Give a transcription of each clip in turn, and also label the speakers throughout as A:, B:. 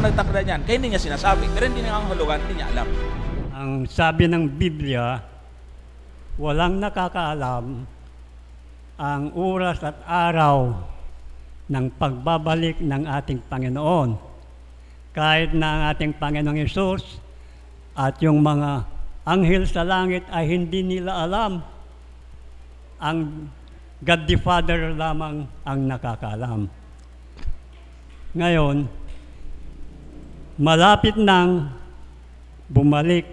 A: ang nagtakda niyan. Kaya hindi niya sinasabi. Pero hindi niya nangangahulugan, hindi niya alam.
B: Ang sabi ng Biblia, walang nakakaalam ang oras at araw ng pagbabalik ng ating Panginoon. Kahit na ang ating Panginoong Hesus at yung mga anghel sa langit ay hindi nila alam. Ang God the Father lamang ang nakakaalam. Ngayon, malapit nang bumalik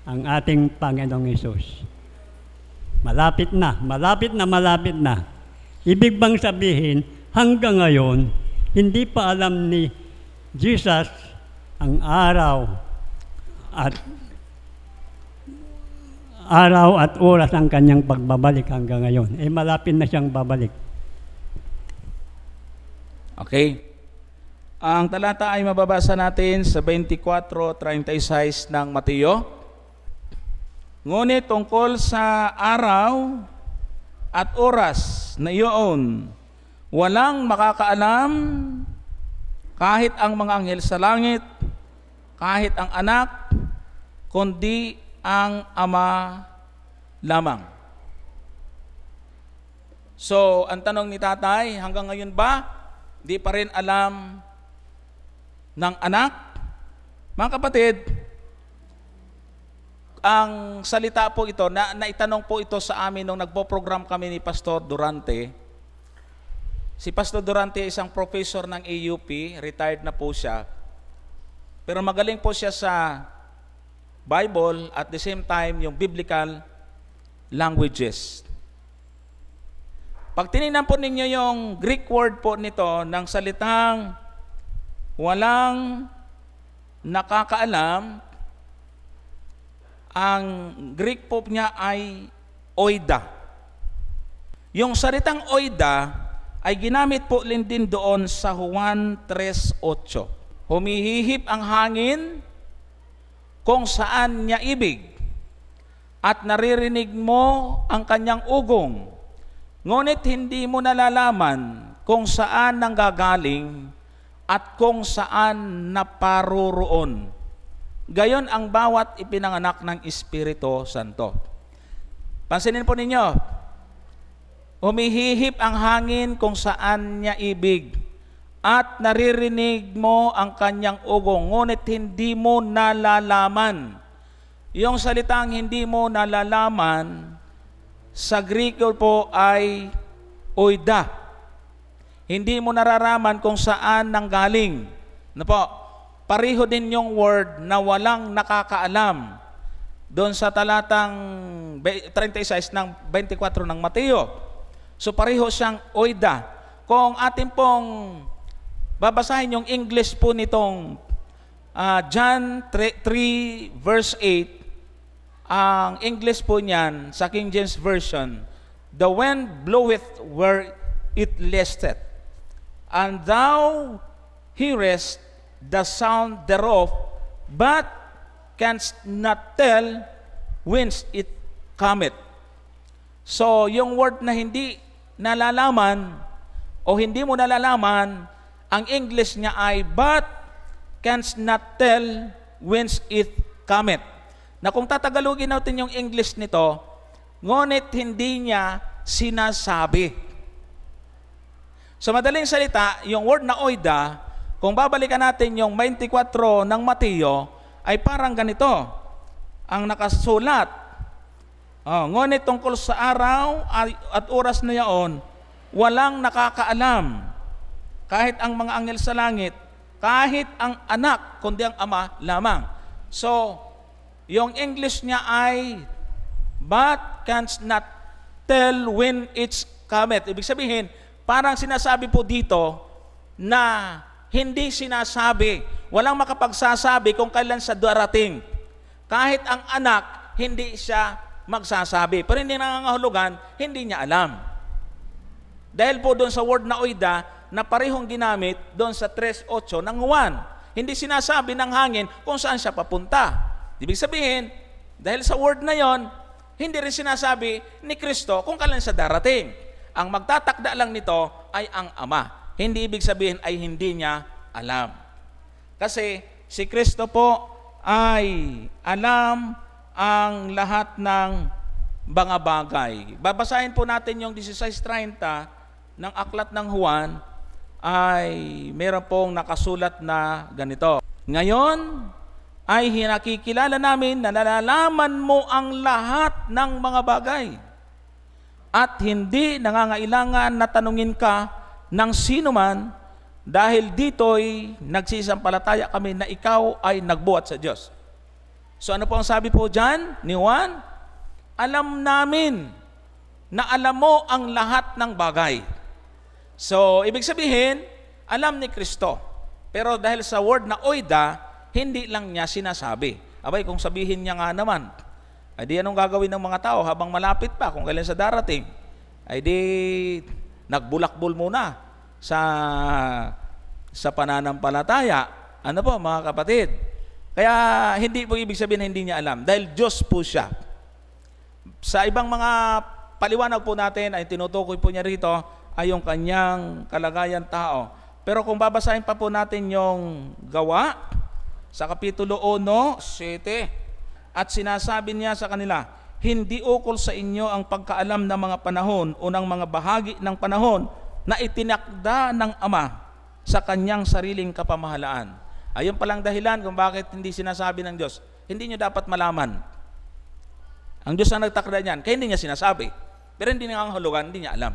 B: ang ating Panginoong Hesus. Malapit na, malapit na, malapit na. Ibig bang sabihin, hanggang ngayon, hindi pa alam ni Jesus ang araw at oras ng kanyang pagbabalik hanggang ngayon. Malapit na siyang babalik.
A: Okay. Ang talata ay mababasa natin sa 24:36 ng Mateo. Ngunit tungkol sa araw at oras na iyon, walang makakaalam, kahit ang mga anghel sa langit, kahit ang anak, kundi ang Ama lamang. So, ang tanong ni tatay, hanggang ngayon ba, di pa rin alam ng anak? Mga kapatid, ang salita po ito, naitanong po ito sa amin nung nagpo-program kami ni Pastor Durante. Si Pastor Durante ay isang professor ng AUP, retired na po siya. Pero magaling po siya sa Bible at the same time yung biblical languages. Pag tinignan po ninyo yung Greek word po nito ng salitang walang nakakaalam, ang Greek po niya ay oida. Yung salitang oida ay ginamit po din doon sa Juan 3:8. Humihihip ang hangin kung saan niya ibig at naririnig mo ang kanyang ugong, ngunit hindi mo nalalaman kung saan nanggagaling at kung saan naparoroon. Gayon ang bawat ipinanganak ng Espiritu Santo. Pansinin po ninyo, humihihip ang hangin kung saan niya ibig at naririnig mo ang kanyang ugong, ngunit hindi mo nalalaman. Yung salitang hindi mo nalalaman sa Greek po ay oida. Hindi mo nararaman kung saan nanggaling. Ano po? Pareho din yung word na walang nakakaalam doon sa talatang 36 ng 24 ng Mateo. So pareho siyang oida. Kung atin pong babasahin yung English po nitong John 3 verse 8, ang English po niyan sa King James Version, the wind bloweth where it listeth, and thou hearest the sound thereof, but canst not tell whence it cometh. So, yung word na hindi nalalaman o hindi mo nalalaman, ang English niya ay, but canst not tell whence it cometh. Na kung tatagalogin natin yung English nito, ngunit hindi niya sinasabi. Sa madaling salita, yung word na oida, kung babalikan natin yung 24 ng Mateo, ay parang ganito ang nakasulat. Ngunit tungkol sa araw at oras na yaon, walang nakakaalam, kahit ang mga anghel sa langit, kahit ang anak, kundi ang Ama lamang. So, yung English niya ay, but canst not tell when it's cometh. Ibig sabihin, parang sinasabi po dito na hindi sinasabi, walang makapagsasabi kung kailan siya darating. Kahit ang anak, hindi siya magsasabi. Pero hindi nangangahulugan, hindi niya alam. Dahil po doon sa word na oida, na parehong ginamit doon sa 3:8 ng Juan. Hindi sinasabi ng hangin kung saan siya papunta. Ibig sabihin, dahil sa word na yon, hindi rin sinasabi ni Kristo kung kailan siya darating. Ang magtatakda lang nito ay ang Ama. Hindi ibig sabihin ay hindi niya alam. Kasi si Kristo po ay alam ang lahat ng mga bagay. Babasahin po natin yung 16:30 ng aklat ng Juan, ay meron pong nakasulat na ganito. Ngayon ay hinakikilala namin na nalalaman mo ang lahat ng mga bagay at hindi nangangailangan na tanungin ka ng sino man, dahil dito'y nagsisampalataya kami na ikaw ay nagbuhat sa Diyos. So ano po ang sabi po dyan ni Juan? Alam namin na alam mo ang lahat ng bagay. So ibig sabihin, alam ni Kristo. Pero dahil sa word na oida, hindi lang niya sinasabi. Abay, kung sabihin niya nga naman, ay di anong gagawin ng mga tao habang malapit pa, kung kailan sa darating, ay di nagbulakbol muna sa pananampalataya. Ano po mga kapatid? Kaya hindi po ibig sabihin na hindi niya alam, dahil Diyos po siya. Sa ibang mga paliwanag po natin ay tinutukoy po niya rito ay yung kanyang kalagayan tao. Pero kung babasahin pa po natin yung Gawa sa Kapitulo 1:7, at sinasabi niya sa kanila, hindi ukol sa inyo ang pagkaalam ng mga panahon o ng mga bahagi ng panahon na itinakda ng Ama sa kanyang sariling kapamahalaan. Ayun palang dahilan kung bakit hindi sinasabi ng Diyos. Hindi nyo dapat malaman. Ang Diyos ang nagtakda niyan, kaya hindi niya sinasabi. Pero hindi nangangahulugan, hindi niya alam.